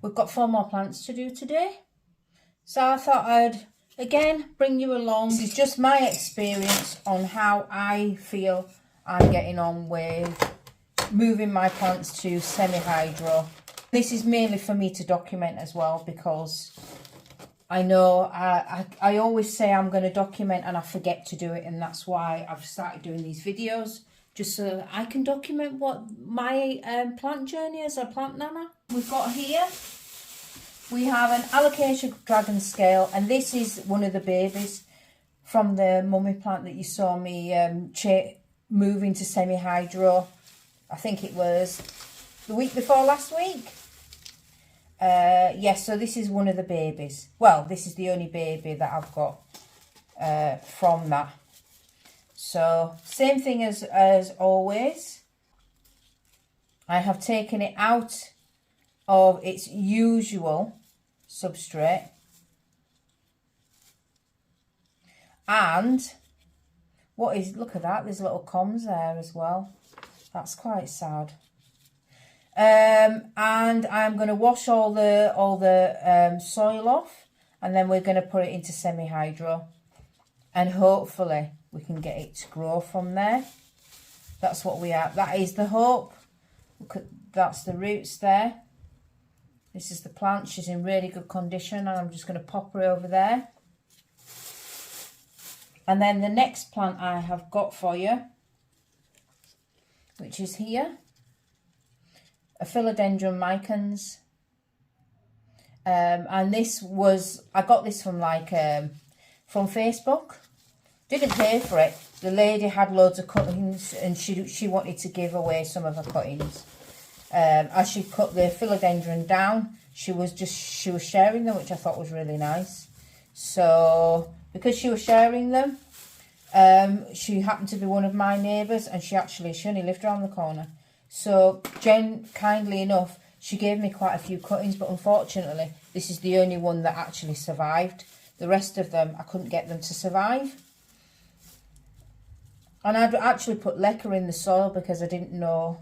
we've got 4 more plants to do today. So I thought I'd, again, bring you along. This is just my experience on how I feel I'm getting on with moving my plants to semi-hydro. This is mainly for me to document as well, because I know I always say I'm going to document and I forget to do it, and that's why I've started doing these videos, just so that I can document what my plant journey is, a plant nana. We've got here, we have an alocasia dragon scale, and this is one of the babies from the mummy plant that you saw me move into semi-hydro. I think it was the week before last week. Yes, so this is one of the babies. Well, this is the only baby that I've got from that. So same thing as always. I have taken it out of its usual substrate, and look at that, there's little combs there as well. That's quite sad. And I'm going to wash all the soil off, and then we're going to put it into semi-hydro, and hopefully we can get it to grow from there. That's what we are. That is the hope. Look at, that's the roots there. This is the plant. She's in really good condition, and I'm just going to pop her over there. And then the next plant I have got for you, which is here, a philodendron micans. And this was, I got this from from Facebook. Didn't pay for it. The lady had loads of cuttings, and she wanted to give away some of her cuttings. As she cut the philodendron down, she was sharing them, which I thought was really nice. So because she was sharing them, she happened to be one of my neighbours, and she only lived around the corner. So Jen, kindly enough, she gave me quite a few cuttings, but unfortunately this is the only one that actually survived. The rest of them, I couldn't get them to survive. And I'd actually put leca in the soil because I didn't know,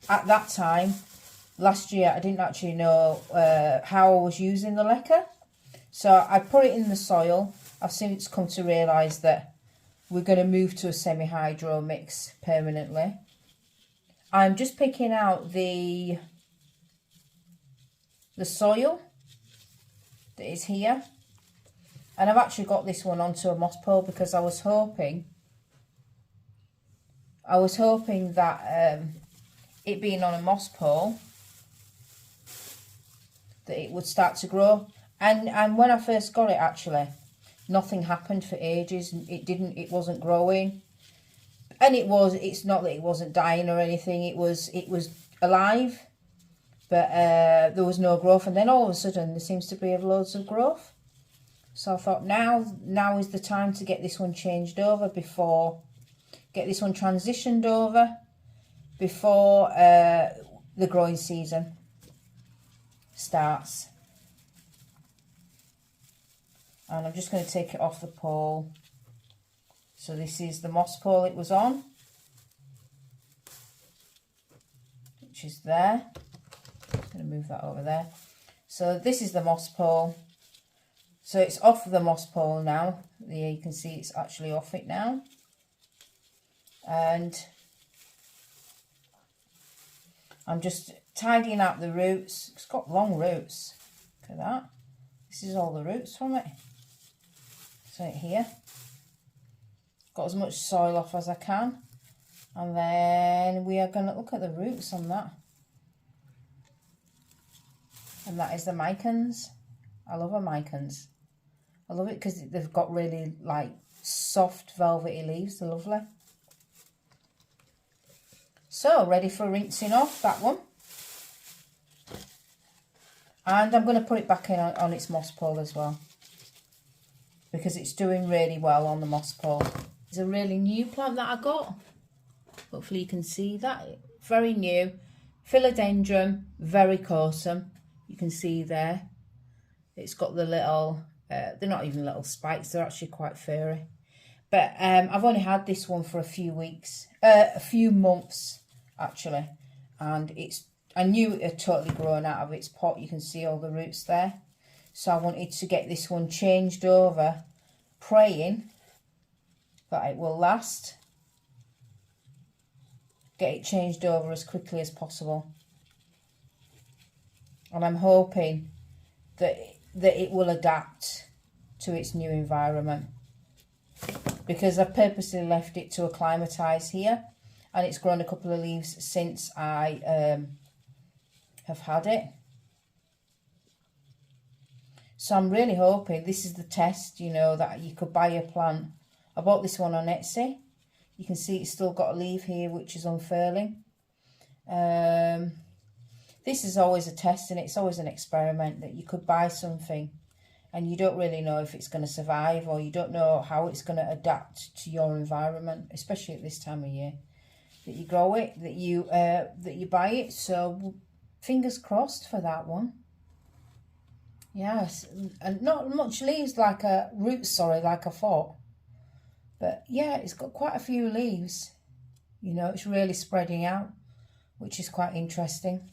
at that time, last year, I didn't actually know how I was using the leca. So I put it in the soil. I've since come to realise that we're going to move to a semi-hydro mix permanently. I'm just picking out the soil that is here. And I've actually got this one onto a moss pole because I was hoping that it being on a moss pole, that it would start to grow. And when I first got it, actually, nothing happened for ages. It wasn't growing. And it's not that it wasn't dying or anything. It was alive, but there was no growth. And then all of a sudden there seems to be loads of growth. So I thought now is the time to get this one changed over get this one transitioned over before the growing season starts. And I'm just going to take it off the pole. So this is the moss pole it was on, which is there. I'm going to move that over there. So this is the moss pole. So it's off the moss pole now. There you can see it's actually off it now. And I'm just tidying up the roots. It's got long roots. Look at that. This is all the roots from it. So here. Got as much soil off as I can, and then we are going to look at the roots on that. And that is the micans. I love the micans. I love it because they've got really soft velvety leaves. They're lovely. So ready for rinsing off that one, and I'm going to put it back in on its moss pole as well, because it's doing really well on the moss pole. It's a really new plant that I got. Hopefully you can see that. Very new. Philodendron verrucosum. You can see there. It's got the little, they're not even little spikes. They're actually quite furry. But I've only had this one for a few months actually. And I knew it had totally grown out of its pot. You can see all the roots there. So I wanted to get this one changed over, praying that it will last. Get it changed over as quickly as possible. And I'm hoping that it will adapt to its new environment, because I've purposely left it to acclimatise here, and it's grown a couple of leaves since I have had it. So I'm really hoping this is the test, you know, that you could buy a plant. I bought this one on Etsy. You can see it's still got a leaf here which is unfurling. This is always a test, and it's always an experiment, that you could buy something and you don't really know if it's going to survive, or you don't know how it's going to adapt to your environment, especially at this time of year that you grow it, that you buy it. So fingers crossed for that one. Yes, and not much leaves like a like I thought, but yeah, it's got quite a few leaves. You know, it's really spreading out, which is quite interesting.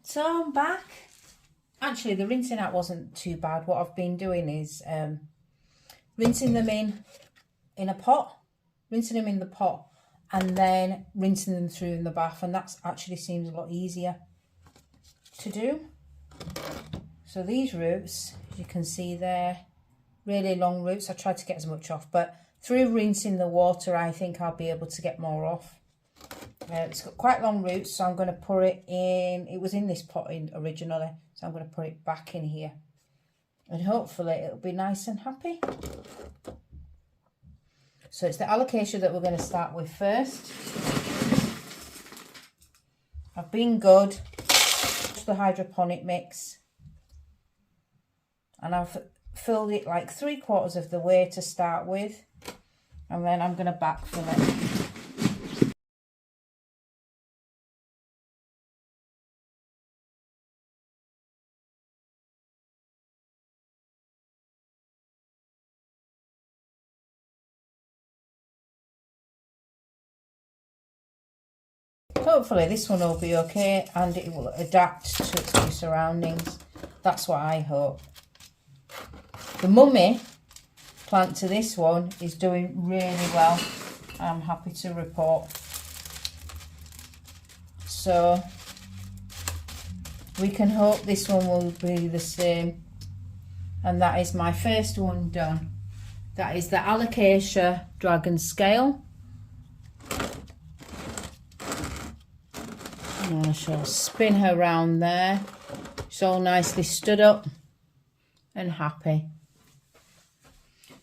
So I'm back. Actually, the rinsing out wasn't too bad. What I've been doing is rinsing them in a pot, rinsing them in the pot, and then rinsing them through in the bath, and that actually seems a lot easier to do. So these roots, as you can see there, really long roots. I tried to get as much off, but through rinsing the water, I think I'll be able to get more off. It's got quite long roots, so I'm going to put it in. It was in this pot originally, so I'm going to put it back in here, and hopefully it'll be nice and happy. So it's the alocasia that we're going to start with first. I've been good. The hydroponic mix, and I've filled it like 3/4 of the way to start with, and then I'm going to backfill it. Hopefully this one will be okay, and it will adapt to its new surroundings. That's what I hope. The mummy plant to this one is doing really well, I'm happy to report. So we can hope this one will be the same. And that is my first one done. That is the alocasia dragon scale. And I shall spin her round there. She's all nicely stood up and happy.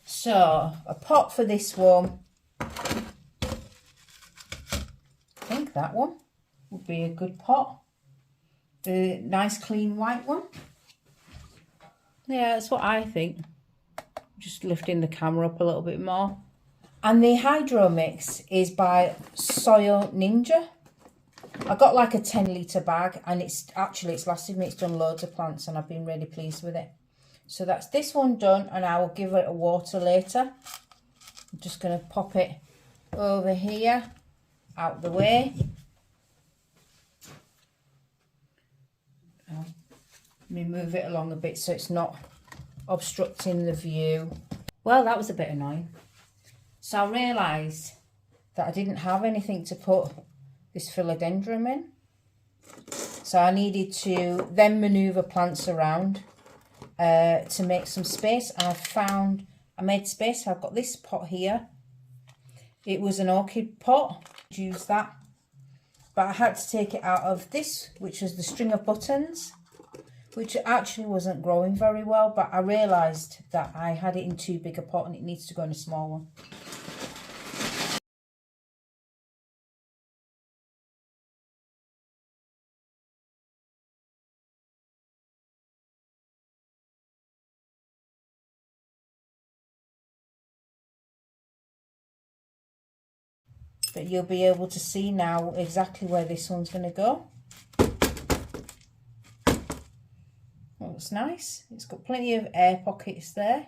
So a pot for this one. I think that one would be a good pot. The nice clean white one. Yeah, that's what I think. Just lifting the camera up a little bit more. And the hydro mix is by Soil Ninja. I got like a 10-litre bag, and it's lasted me. It's done loads of plants, and I've been really pleased with it. So that's this one done, and I will give it a water later. I'm just going to pop it over here, out the way. Let me move it along a bit so it's not obstructing the view. Well, that was a bit annoying. So I realised that I didn't have anything to put this philodendron in. So I needed to then manoeuvre plants around to make some space. And I made space. I've got this pot here. It was an orchid pot. Use that. But I had to take it out of this, which was the string of buttons, which actually wasn't growing very well. But I realised that I had it in too big a pot and it needs to go in a small one. But you'll be able to see now exactly where this one's going to go. Looks nice. It's got plenty of air pockets there.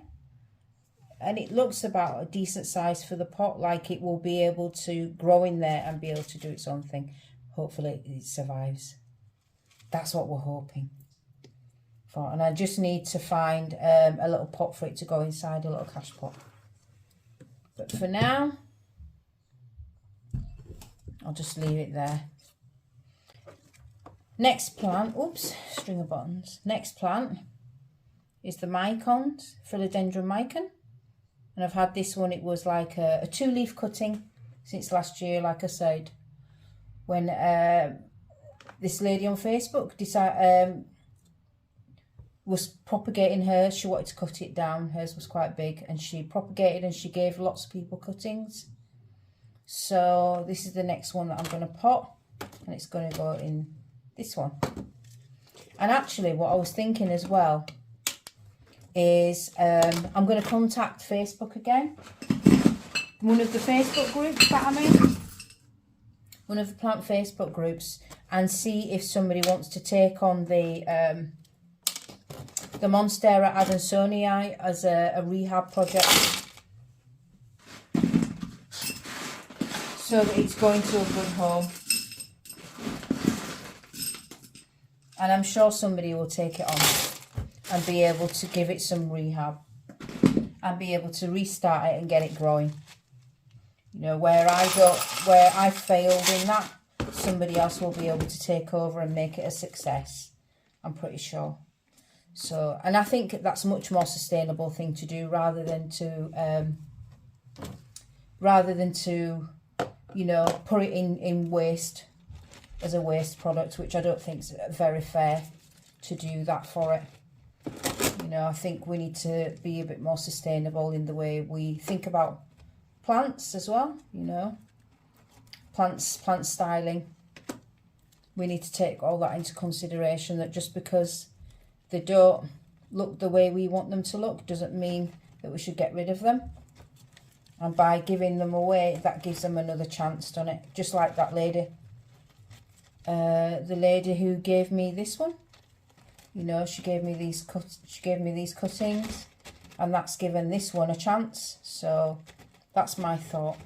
And it looks about a decent size for the pot, like it will be able to grow in there and be able to do its own thing. hopefully it survives. That's what we're hoping for. And I just need to find a little pot for it to go inside, a little cash pot. But for now, I'll just leave it there. Next plant, oops, string of buttons. Next plant is the Mycons, Philodendron Mycon. And I've had this one, it was like a 2-leaf cutting since last year, like I said. When this lady on Facebook was propagating hers, she wanted to cut it down. Hers was quite big, and she propagated and she gave lots of people cuttings. So this is the next one that I'm going to pot, and it's going to go in this one. And actually what I was thinking as well is I'm going to contact Facebook again. One of the Facebook groups that I'm in. One of the plant Facebook groups, and see if somebody wants to take on the Monstera adansonii as a rehab project, so that it's going to a good home. And I'm sure somebody will take it on and be able to give it some rehab and be able to restart it and get it growing. You know, where I failed in that, somebody else will be able to take over and make it a success, I'm pretty sure. So, and I think that's a much more sustainable thing to do, rather than to you know, put it in waste as a waste product, which I don't think is very fair to do that for it. You know, I think we need to be a bit more sustainable in the way we think about plants as well, you know, plant styling. We need to take all that into consideration, that just because they don't look the way we want them to look doesn't mean that we should get rid of them. And by giving them away, that gives them another chance, doesn't it? Just like that lady, the lady who gave me this one. You know, she gave me these cuttings, and that's given this one a chance. So that's my thought.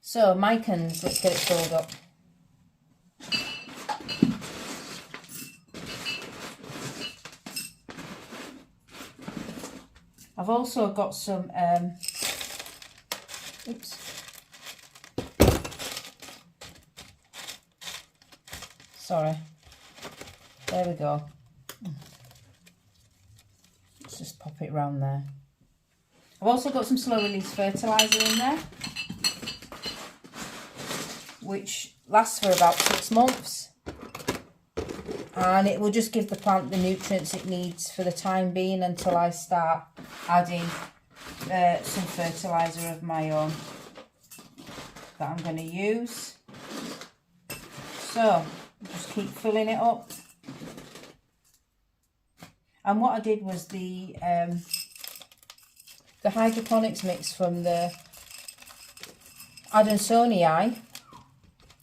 So Mycons, let's get it filled up. I've also got some, oops. Sorry. There we go. Let's just pop it round there. I've also got some slow release fertiliser in there, which lasts for about 6 months. And it will just give the plant the nutrients it needs for the time being until I start adding some fertiliser of my own that I'm going to use. So just keep filling it up. And what I did was the hydroponics mix from the adansonii.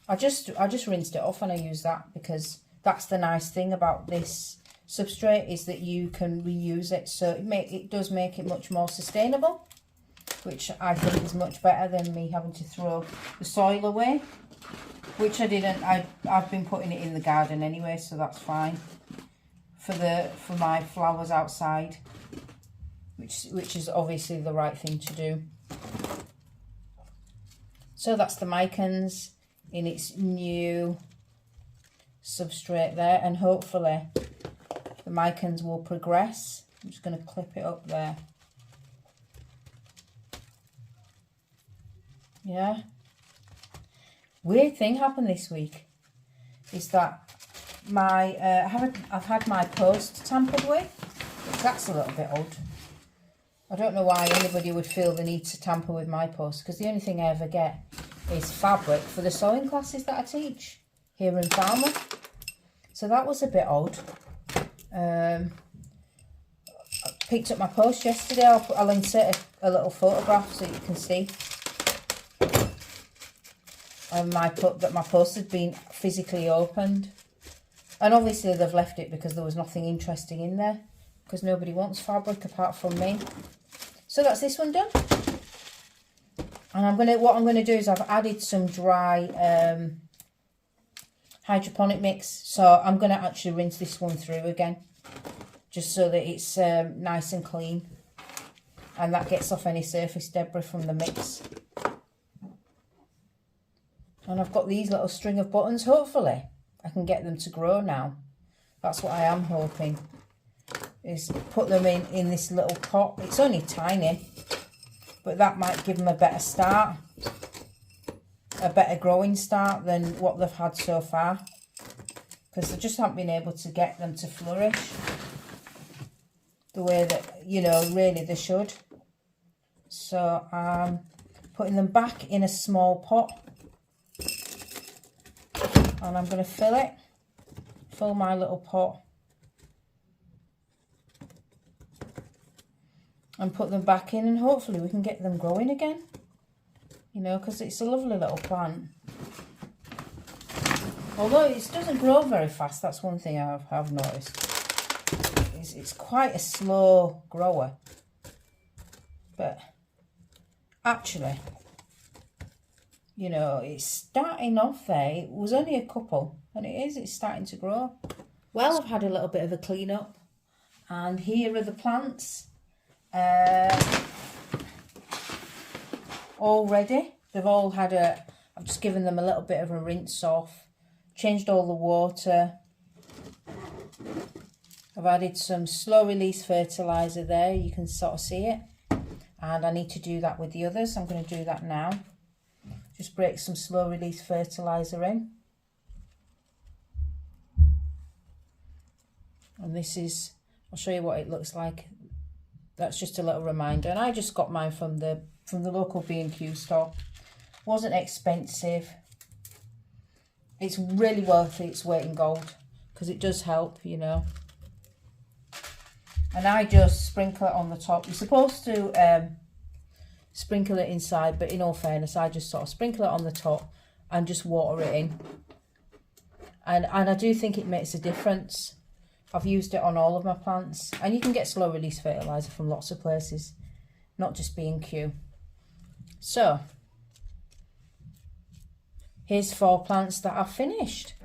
I just rinsed it off and I used that, because that's the nice thing about this substrate, is that you can reuse it. So it does make it much more sustainable, which I think is much better than me having to throw the soil away, which I didn't. I've been putting it in the garden anyway, so that's fine for my flowers outside, which is obviously the right thing to do. So that's the Mycons in its new substrate there, and hopefully the Mycons will progress. I'm just going to clip it up there. Yeah. Weird thing happened this week is that my I've had my post tampered with. That's a little bit odd. I don't know why anybody would feel the need to tamper with my post, because the only thing I ever get is fabric for the sewing classes that I teach here in Falmouth. So that was a bit odd. I picked up my post yesterday. I'll insert a little photograph so you can see. And my post had been physically opened. And obviously they've left it because there was nothing interesting in there, because nobody wants fabric apart from me. So that's this one done. And what I'm gonna do is I've added some dry hydroponic mix, so I'm gonna actually rinse this one through again, just so that it's nice and clean, and that gets off any surface debris from the mix. And I've got these little string of buttons. Hopefully I can get them to grow now. That's what I am hoping, is put them in this little pot. It's only tiny, but that might give them a better start, a better growing start than what they've had so far, because I just haven't been able to get them to flourish the way that, you know, really they should. So I'm putting them back in a small pot, and I'm going to fill my little pot and put them back in, and hopefully we can get them growing again, you know, because it's a lovely little plant. Although it doesn't grow very fast, that's one thing I've noticed. It's quite a slow grower, but actually, you know, it's starting off there. It was only a couple, and it's starting to grow. Well, I've had a little bit of a clean up, and here are the plants all ready. They've all had I've just given them a little bit of a rinse off, changed all the water. I've added some slow release fertilizer there, you can sort of see it, and I need to do that with the others. I'm going to do that now. Just break some slow release fertilizer in. And this is, I'll show you what it looks like. That's just a little reminder. And I just got mine from the local B&Q store. Wasn't expensive. It's really worth its weight in gold, because it does help, you know. And I just sprinkle it on the top. You're supposed to sprinkle it inside, but in all fairness, I just sort of sprinkle it on the top and just water it in. And I do think it makes a difference. I've used it on all of my plants, and you can get slow release fertilizer from lots of places, not just B&Q. So here's 4 plants that I've finished.